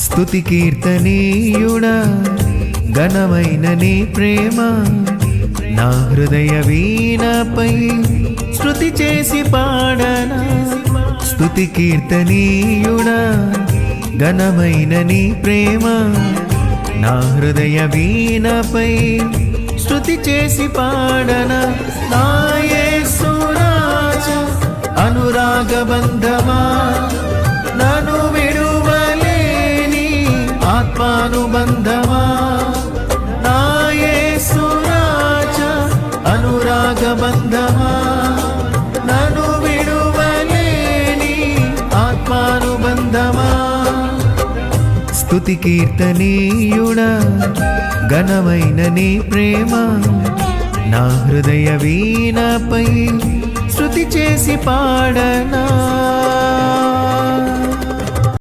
స్తుతి కీర్తనీయుడా ఘనమైన నీ ప్రేమ నా హృదయ వీణపై శృతి చేసి పాడనా. స్తుతి కీర్తనీయుడా ఘనమైన నీ ప్రేమ నా హృదయ వీణపై శృతి చేసి పాడనా. నా యేసు రాజా అనురాగ బంధమా నన్ను విడువలేని ఆత్మానుబంధమా. నా యేసు రాజా అనురాగ బంధమా నన్ను విడువలేని ఆత్మానుబంధమా. స్తుతి కీర్తనీయుడా ఘనమైన నీ ప్రేమ నా హృదయ వీణపై శృతి చేసి పాడనా.